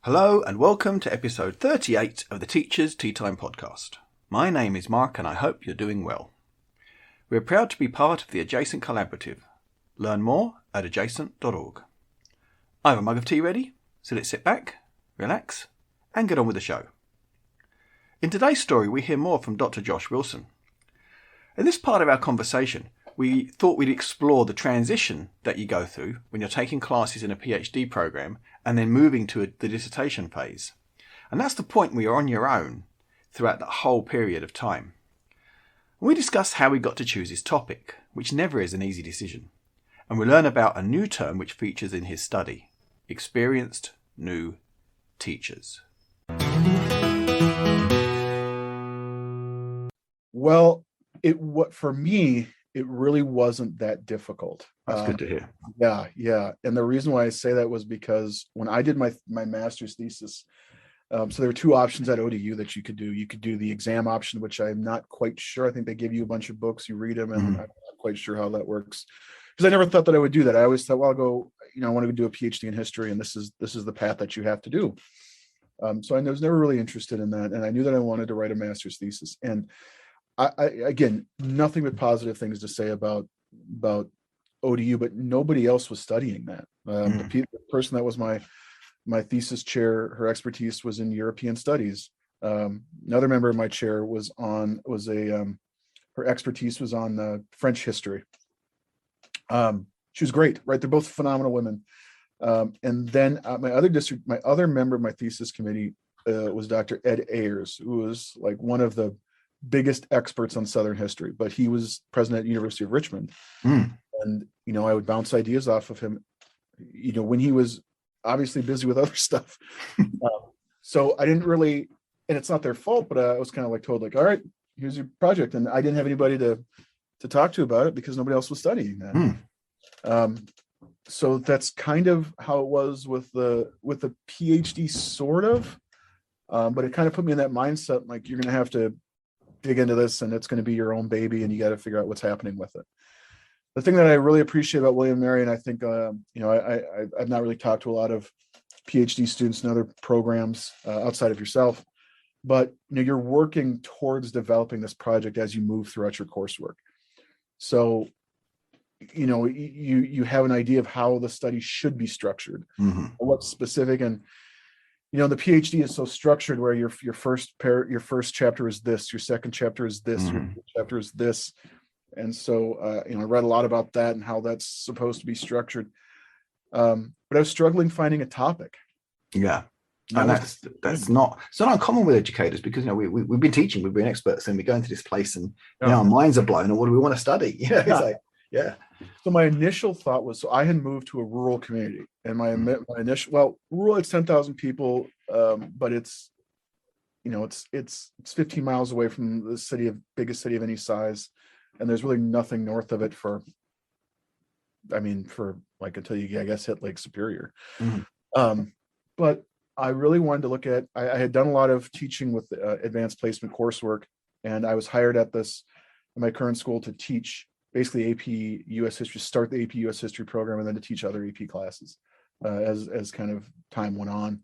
Hello and welcome to episode 38 of the Teachers Tea Time podcast. My name is Mark and I hope you're doing well. We're proud to be part of the Adjacent Collaborative. Learn more at adjacent.org. I have a mug of tea ready, so let's sit back, relax and get on with the show. In today's story we hear more from Dr. Josh Wilson. In this part of our conversation, we thought we'd explore the transition that you go through when you're taking classes in a PhD program and then moving to the dissertation phase. And that's the point where you're on your own throughout that whole period of time. And we discuss how we got to choose his topic, which never is an easy decision. And we learn about a new term which features in his study, experienced new teachers. Well, for me, it really wasn't that difficult. That's good to hear. Yeah. And the reason why I say that was because when I did my master's thesis, so there were two options at ODU that you could do. You could do the exam option, which I'm not quite sure. I think they give you a bunch of books, you read them, and I'm not quite sure how that works. Because I never thought that I would do that. I always thought, well, I'll go, I want to do a PhD in history, and this is the path that you have to do. So I was never really interested in that, and I knew that I wanted to write a master's thesis. And I again, nothing but positive things to say about ODU, but nobody else was studying that. The person that was my thesis chair, her expertise was in European studies. Another member of my chair her expertise was on French history. She was great, right? They're both phenomenal women. And then my other member of my thesis committee was Dr. Ed Ayers, who was like one of the biggest experts on Southern history, but he was president at the University of Richmond. And, I would bounce ideas off of him, when he was obviously busy with other stuff. So I didn't really, and it's not their fault, but I was kind of like told like, all right, here's your project. And I didn't have anybody to talk to about it because nobody else was studying that. So that's kind of how it was with the PhD sort of, but it kind of put me in that mindset, like you're going to have to dig into this and it's going to be your own baby and you got to figure out what's happening with it. The thing that I really appreciate about William & Mary, and I think, I've not really talked to a lot of PhD students and other programs outside of yourself, but you're working towards developing this project as you move throughout your coursework. So, you have an idea of how the study should be structured, what's specific, and the PhD is so structured where your first chapter is this, your second chapter is this, your third chapter is this. And so, I read a lot about that and how that's supposed to be structured. But I was struggling finding a topic. Yeah. And that's not, it's not uncommon with educators because, we've been teaching, we've been experts and we go into this place and our minds are blown and what do we want to study? So my initial thought was, I had moved to a rural community and my initial, rural, it's 10,000 people, but it's 15 miles away from the biggest city of any size. And there's really nothing north of it for like until you, I guess, hit Lake Superior. But I really wanted to look at, I had done a lot of teaching with advanced placement coursework, and I was hired at my current school to teach basically AP US history, start the AP US history program, and then to teach other AP classes as kind of time went on.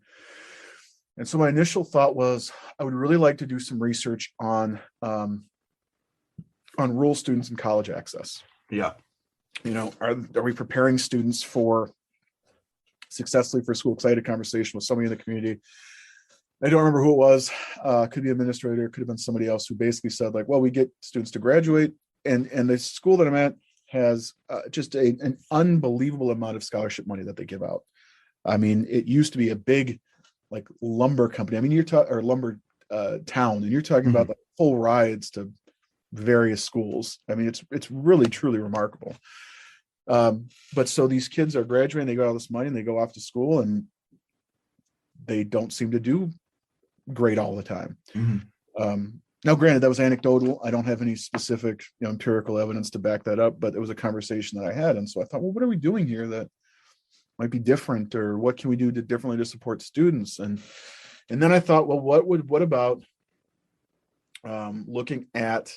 And so my initial thought was, I would really like to do some research on rural students and college access. Yeah. Are we preparing students successfully for school? Because I had a conversation with somebody in the community. I don't remember who it was. Could be administrator, could have been somebody else, who basically said like, well, we get students to graduate and the school that I'm at has just an unbelievable amount of scholarship money that they give out. It used to be a big like lumber company. Or lumber town, and you're talking about like full rides to various schools. It's really truly remarkable. But so these kids are graduating, they got all this money and they go off to school and they don't seem to do great all the time. Now, granted, that was anecdotal. I don't have any specific empirical evidence to back that up, but it was a conversation that I had. And so I thought, well, what are we doing here that might be different, or what can we do differently to support students? And then I thought, well, what about looking at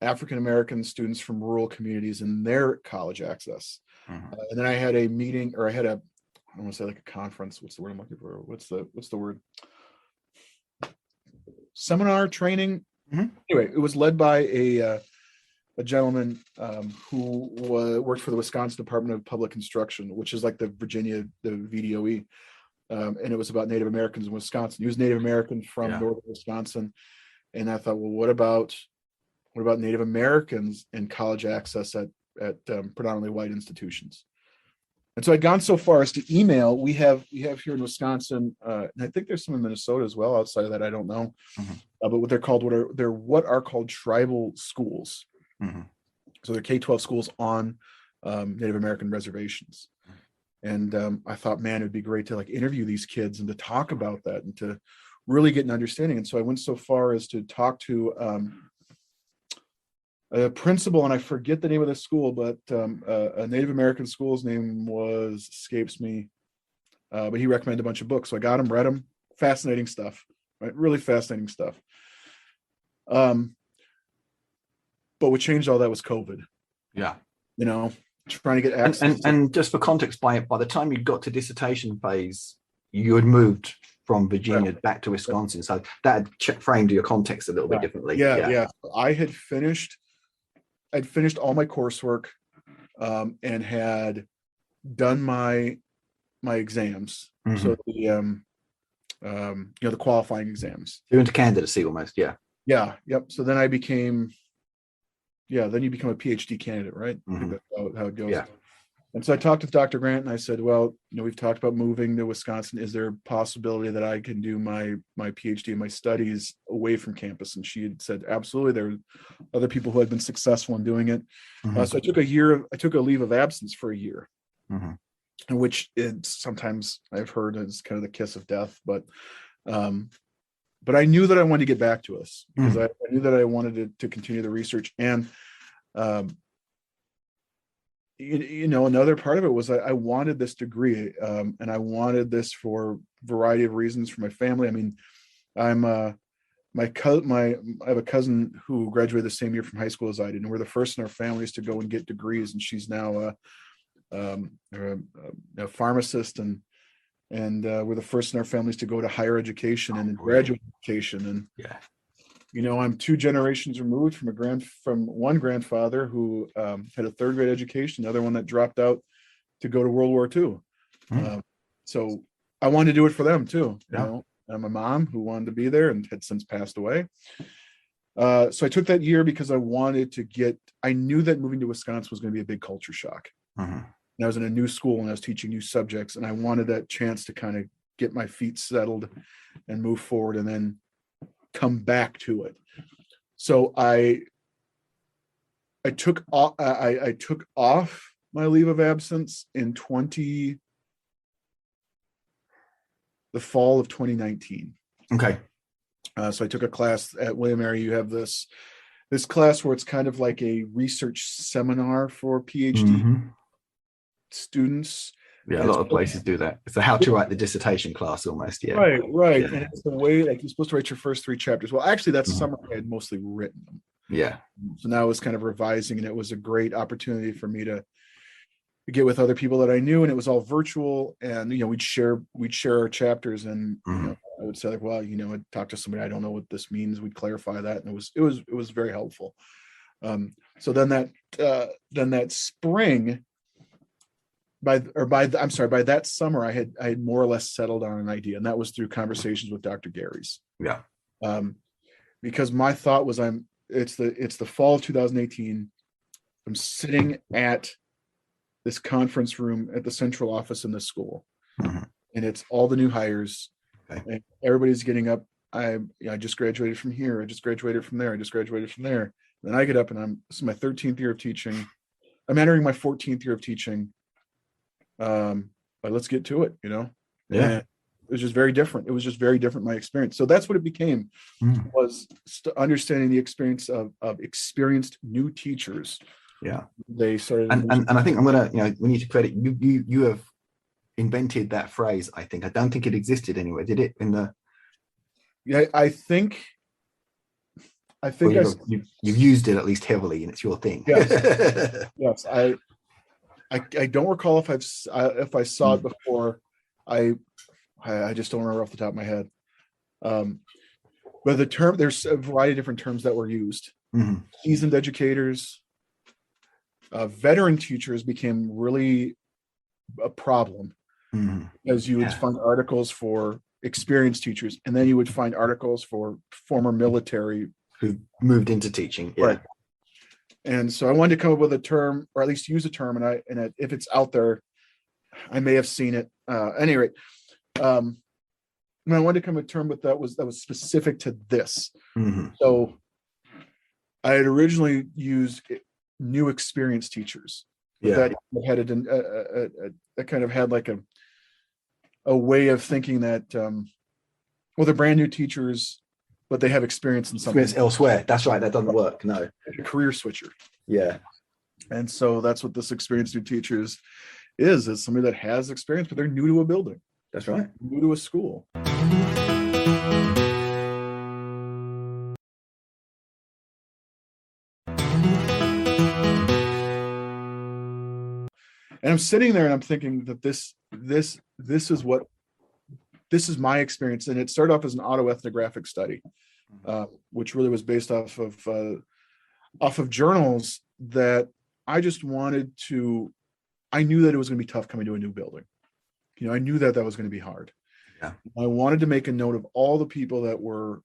African-American students from rural communities and their college access? And then I had a meeting, or I had I want to say like a conference. What's the word I'm looking for? What's the word? Seminar training. Mhm. Anyway, it was led by a gentleman who worked for the Wisconsin Department of Public Instruction, which is like the Virginia, the VDOE. And it was about Native Americans in Wisconsin. He was Native American from northern Wisconsin. And I thought, well, what about Native Americans and college access at predominantly white institutions? And so I'd gone so far as to email. We have here in Wisconsin, and I think there's some in Minnesota as well. Outside of that, I don't know. Mm-hmm. But what they're called, what are called tribal schools. Mm-hmm. So they're K-12 schools on Native American reservations. And I thought, man, it'd be great to like interview these kids and to talk about that and to really get an understanding. And so I went so far as to talk to a principal, and I forget the name of the school, but a Native American school's name escapes me, but he recommended a bunch of books. So I got them, read them, fascinating stuff, right? Really fascinating stuff. But what changed all that was COVID. Yeah. You know, trying to get access. And just for context, by the time you got to dissertation phase, you had moved from Virginia back to Wisconsin. So that framed your context a little bit differently. Yeah. I'd finished all my coursework and had done my exams. Mm-hmm. So the qualifying exams. You're into candidacy almost, yeah. Yeah, yep. So then I became, then you become a PhD candidate, right? Mm-hmm. I think that's how it goes. Yeah. And so I talked with Dr. Grant and I said, well, we've talked about moving to Wisconsin. Is there a possibility that I can do my PhD and my studies away from campus? And she had said, absolutely. There were other people who had been successful in doing it. Mm-hmm. So I took a leave of absence for a year, mm-hmm. in which sometimes I've heard is kind of the kiss of death, but I knew that I wanted to get back to us because I knew that I wanted to continue the research. And another part of it was I wanted this degree, and I wanted this for a variety of reasons for my family. I mean, I have a cousin who graduated the same year from high school as I did, and we're the first in our families to go and get degrees. And she's now a pharmacist, and we're the first in our families to go to higher education and graduate education. And I'm 2 generations removed from one grandfather who had a 3rd grade education, the other one that dropped out to go to World War II. So I wanted to do it for them too. You know, and my mom who wanted to be there and had since passed away. So I took that year because I knew that moving to Wisconsin was going to be a big culture shock. Mm-hmm. And I was in a new school and I was teaching new subjects, and I wanted that chance to kind of get my feet settled and move forward and then come back to it. So I took off my leave of absence in the fall of 2019. Okay. So I took a class at William & Mary. You have this class where it's kind of like a research seminar for PhD students. Yeah, a lot of places do that. It's a how to write the dissertation class almost. Yeah. Right. Yeah. And it's the way like you're supposed to write your first 3 chapters. Well, actually that summer I had mostly written them. Yeah. So now I was kind of revising, and it was a great opportunity for me to get with other people that I knew, and it was all virtual, and we'd share our chapters, and I would say like, well, I'd talk to somebody, I don't know what this means. We'd clarify that, and it was very helpful. So then that spring, by that summer, I had more or less settled on an idea, and that was through conversations with Dr. Gary's. Yeah. Because my thought was it's the fall of 2018. I'm sitting at this conference room at the central office in the school, and it's all the new hires, and everybody's getting up. I just graduated from here. I just graduated from there. I just graduated from there. And then I get up, and this is my 13th year of teaching. I'm entering my 14th year of teaching. But let's get to it, And it was just very different. It was just very different, my experience. So that's what it became, was understanding the experience of experienced new teachers. Yeah. They started. And I think I'm going to, we need to credit you have invented that phrase. I don't think it existed anywhere. Did it Yeah, I think you've used it at least heavily, and it's your thing. Yes. Yes. I don't recall if if I saw it before. I just don't remember off the top of my head. But the term, there's a variety of different terms that were used. Mhm. Seasoned educators, veteran teachers became really a problem, Mhm. as you would find articles for experienced teachers, and then you would find articles for former military Who moved into teaching. Yeah. Right. And so I wanted to come up with a term, or at least use a term, and if it's out there, I may have seen it. At any rate, and I wanted to come up with a term that was specific to this. Mhm. So I had originally used new experienced teachers, but Yeah. that had that kind of had like a way of thinking that well, they're brand new teachers, but they have experience in something Experience elsewhere. That's right. That doesn't work. No. a career switcher. Yeah. And so that's what this experienced new teachers is somebody that has experience, but they're new to a building, That's right. new to a school. And I'm sitting there and I'm thinking that this is my experience. And it started off as an autoethnographic study, which really was based off of journals that I just wanted to. I knew that it was going to be tough coming to a new building. I knew that was going to be hard. Yeah. I wanted to make a note of all the people that were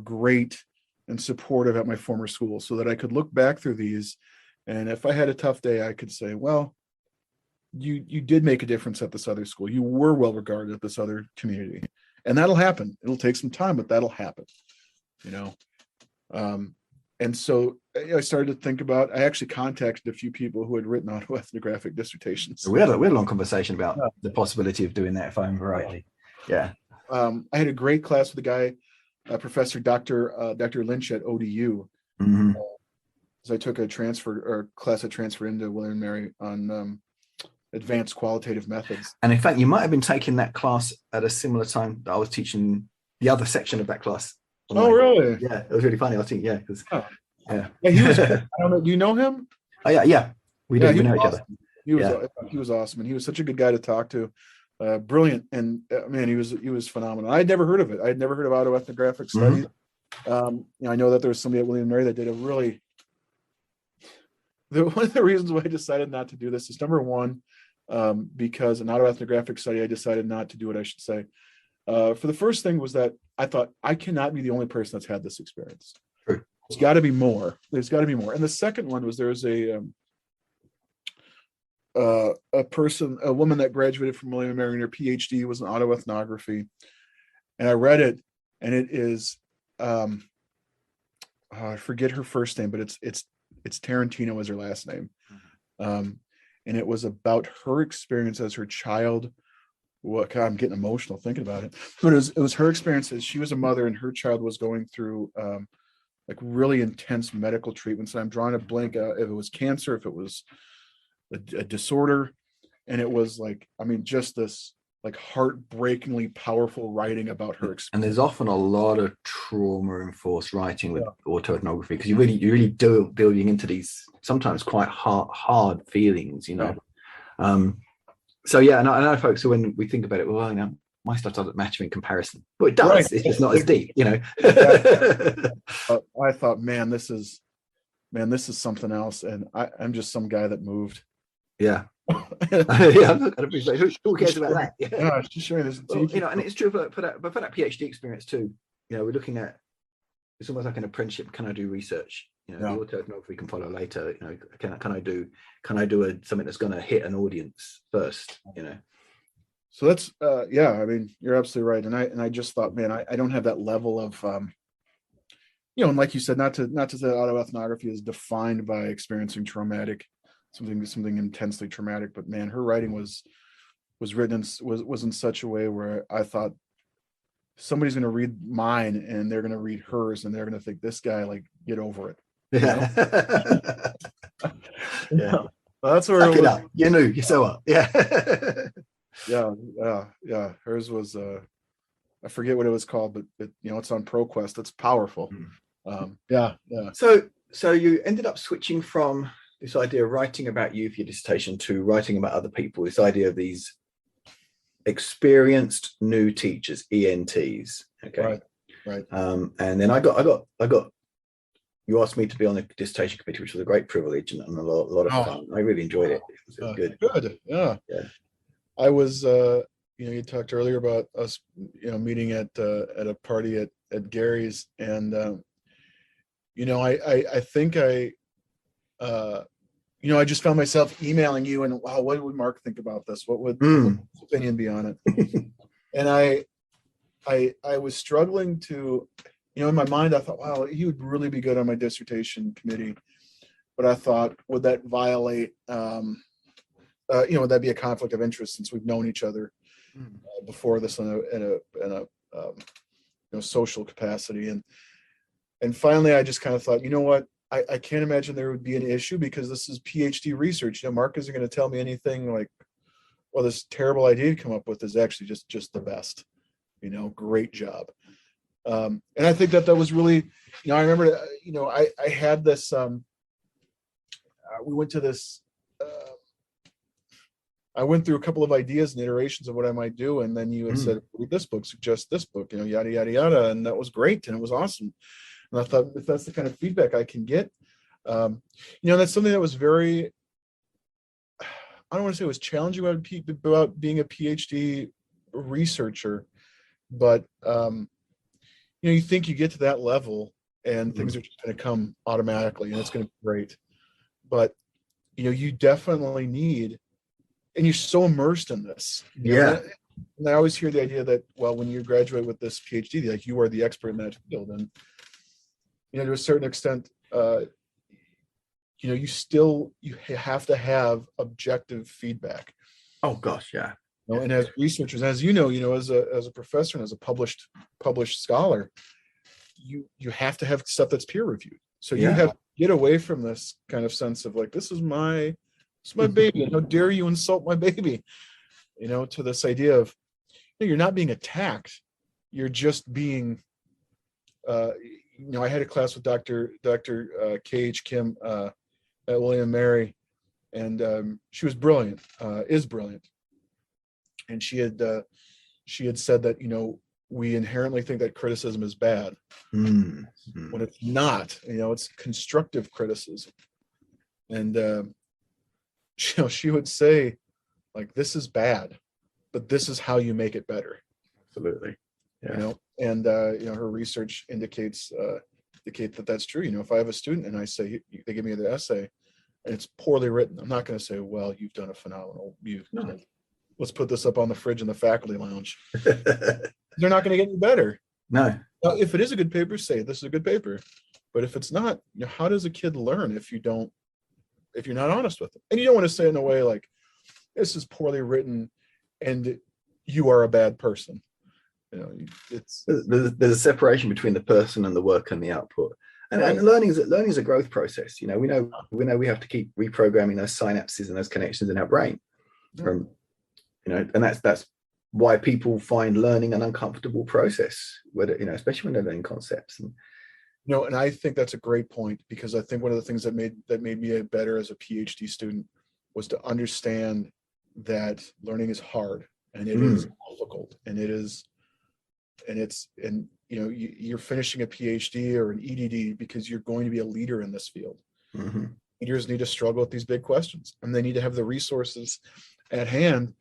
great and supportive at my former school, so that I could look back through these, and if I had a tough day, I could say, well, you did make a difference at this other school. You were well regarded at this other community, and that'll happen. It'll take some time, but that'll happen. And so I started to think about. I actually contacted a few people who had written autoethnographic dissertations. We had a long conversation about the possibility of doing that, if I remember rightly. Yeah. I had a great class with a guy, Professor Dr. Lynch at ODU. Mm-hmm. So I took a class at transfer into William & Mary on advanced qualitative methods. And in fact, you might have been taking that class at a similar time that I was teaching the other section of that class. Oh, really? Yeah, it was really funny. I think, yeah. Yeah, he was. I don't know. Do you know him? Oh, yeah. We do. We know each other. He was awesome, and he was such a good guy to talk to. Brilliant, and man, he was phenomenal. I had never heard of it. I had never heard of autoethnographic studies. I know that there was somebody at William & Mary that did a really. One of the reasons why I decided not to do this is, number one, because an autoethnographic study, I decided not to do it. I should say. For the first thing was that I thought I cannot be the only person that's had this experience. True. There's got to be more. And the second one was there was a woman that graduated from William & Mary, and her PhD was in autoethnography, and I read it, and it is I forget her first name, but it's Tarantino as her last name, and it was about her experience as her child. God, I'm getting emotional thinking about it, but it was her experience as she was a mother, and her child was going through like really intense medical treatments. And I'm drawing a blank if it was cancer, if it was a disorder, and it was like, just this like heartbreakingly powerful writing about her experience. And there's often a lot of trauma-enforced writing with autoethnography, because you're really delving into these sometimes quite hard feelings, So yeah, and I know, folks, so when we think about it, well, my stuff doesn't matter in comparison, but it does. Right. It's just not as deep, I thought, man, this is something else, and I'm just some guy that moved. Yeah. Yeah, I'm not going to be who cares about that? Yeah, just showing this. Well, and it's true for that PhD experience too. We're looking at, it's almost like an apprenticeship. Can I do research? The autoethnography can follow later. Can I do something that's going to hit an audience first? So that's you're absolutely right. And I just thought, man, I don't have that level of and like you said, not to say autoethnography is defined by experiencing something intensely traumatic, but man, her writing was written was in such a way where I thought somebody's going to read mine and they're going to read hers and they're going to think, this guy, like, get over it. Yeah. Yeah. Well, that's where it up. You knew you saw up. Yeah. Yeah. Hers was I forget what it was called, but it's on ProQuest. It's powerful. Yeah. So you ended up switching from this idea of writing about you for your dissertation to writing about other people, this idea of these experienced new teachers, ENTs. Okay. Right. And then I got, you asked me to be on the dissertation committee, which was a great privilege and a lot of fun. I really enjoyed it. It was good. Good. Yeah. I was, you talked earlier about us, meeting at a party at Gary's, and I think I just found myself emailing you and, wow, what would Mark think about this? What would his opinion be on it? And I was struggling to, in my mind, I thought, wow, he would really be good on my dissertation committee. But I thought, would that violate, would that be a conflict of interest since we've known each other before this in a social capacity? And finally, I just kind of thought, you know what? I can't imagine there would be an issue because this is PhD research. Mark isn't going to tell me anything like, well, this terrible idea you come up with is actually just the best. Great job. And I think that was really, I remember, I had this, we went to this, I went through a couple of ideas and iterations of what I might do. And then you had said, read this book, suggest this book, yada, yada, yada. And that was great. And it was awesome. And I thought, if that's the kind of feedback I can get, that's something that was very, I don't want to say it was challenging about being a PhD researcher, but, you think you get to that level and things are just going to come automatically and it's going to be great. But, you definitely need, and you're so immersed in this. And I always hear the idea that, well, when you graduate with this PhD, like you are the expert in that field. And, to a certain extent, you have to have objective feedback. Oh gosh, yeah. And as researchers, as as a professor and as a published scholar, you have to have stuff that's peer reviewed. So you have to get away from this kind of sense of like, this is my baby, and how dare you insult my baby, to this idea of you're not being attacked, you're just being I had a class with Dr. K.H. Kim at William & Mary, and she was brilliant, is brilliant. And she had said that, we inherently think that criticism is bad when it's not, it's constructive criticism. And, she would say, like, this is bad, but this is how you make it better. Absolutely. Yeah. And her research indicate that that's true. If I have a student and I say, they give me the essay and it's poorly written, I'm not going to say, well, you've done a phenomenal, let's put this up on the fridge in the faculty lounge. They're not going to get any better. No. Now, if it is a good paper, say this is a good paper. But if it's not, how does a kid learn if you're not honest with them? And you don't want to say it in a way like, this is poorly written and you are a bad person. It's there's a separation between the person and the work and the output. And learning is a growth process. We know we have to keep reprogramming those synapses and those connections in our brain. And that's why people find learning an uncomfortable process, whether especially when they're learning concepts. And I think that's a great point, because I think one of the things that made me better as a PhD student was to understand that learning is hard and it is difficult, and you're finishing a PhD or an EDD because you're going to be a leader in this field. Leaders need to struggle with these big questions, and they need to have the resources at hand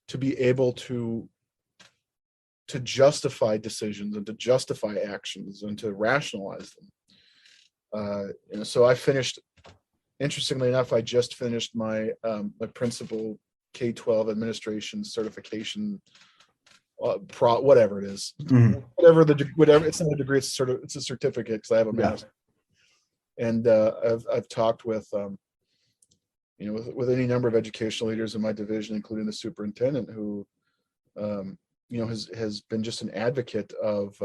to be able to justify decisions and to justify actions and to rationalize them. So I finished, interestingly enough, I just finished my principal K-12 administration certification, whatever it is, whatever. It's not a degree, it's a certificate, because I have a master. And I've talked with with any number of educational leaders in my division, including the superintendent, who has been just an advocate of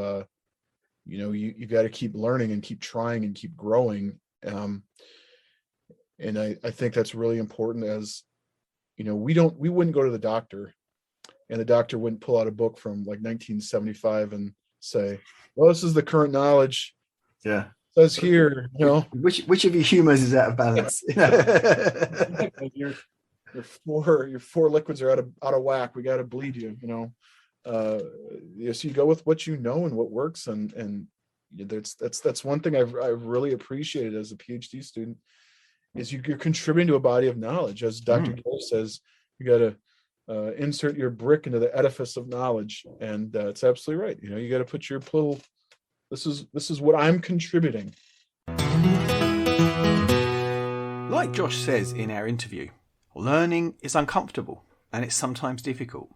you've got to keep learning and keep trying and keep growing. And I think that's really important, as we wouldn't go to the doctor and the doctor wouldn't pull out a book from like 1975 and say, well, this is the current knowledge. Yeah. says here, Which of your humours is out of balance? your four liquids are out of whack. We got to bleed you. Yes, you go with what you know and what works, and that's one thing I've really appreciated as a PhD student is you're contributing to a body of knowledge. As Dr. Gill says, you got to insert your brick into the edifice of knowledge, and it's absolutely right. You got to put your little. This is what I'm contributing. Like Josh says in our interview, learning is uncomfortable and it's sometimes difficult.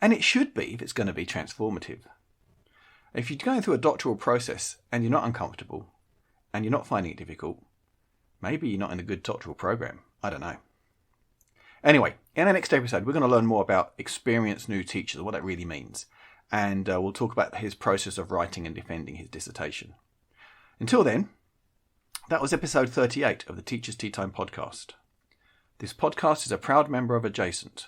And it should be if it's going to be transformative. If you're going through a doctoral process and you're not uncomfortable and you're not finding it difficult, maybe you're not in a good doctoral program. I don't know. Anyway, in our next episode, we're going to learn more about experienced new teachers, what that really means. And we'll talk about his process of writing and defending his dissertation. Until then, that was episode 38 of the Teachers Tea Time podcast. This podcast is a proud member of Adjacent.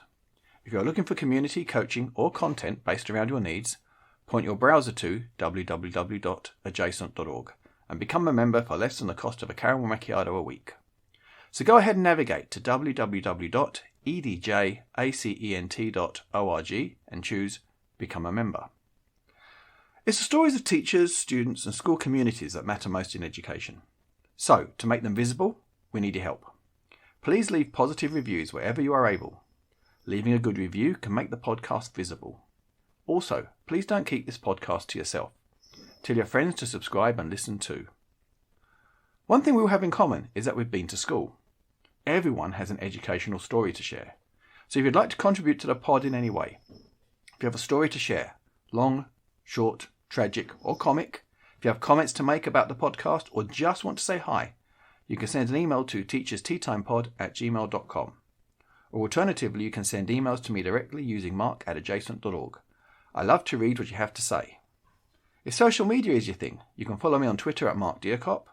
If you're looking for community, coaching, or content based around your needs, point your browser to www.adjacent.org and become a member for less than the cost of a caramel macchiato a week. So go ahead and navigate to www.edjacent.org and choose Become a Member. It's the stories of teachers, students, and school communities that matter most in education. So, to make them visible, we need your help. Please leave positive reviews wherever you are able. Leaving a good review can make the podcast visible. Also, please don't keep this podcast to yourself. Tell your friends to subscribe and listen too. One thing we all have in common is that we've been to school. Everyone has an educational story to share. So if you'd like to contribute to the pod in any way, if you have a story to share, long, short, tragic, or comic, if you have comments to make about the podcast or just want to say hi, you can send an email to teachersteattimepod@gmail.com. Or alternatively, you can send emails to me directly using mark@adjacent.org. I love to read what you have to say. If social media is your thing, you can follow me on Twitter @MarkDearcop.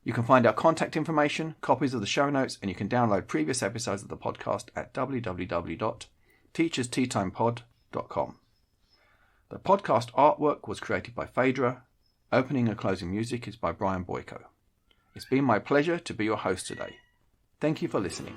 You can find our contact information, copies of the show notes, and you can download previous episodes of the podcast at www.teachersteattimepod.com. The podcast artwork was created by Phaedra. Opening and closing music is by Bryan Boyko. It's been my pleasure to be your host today. Thank you for listening.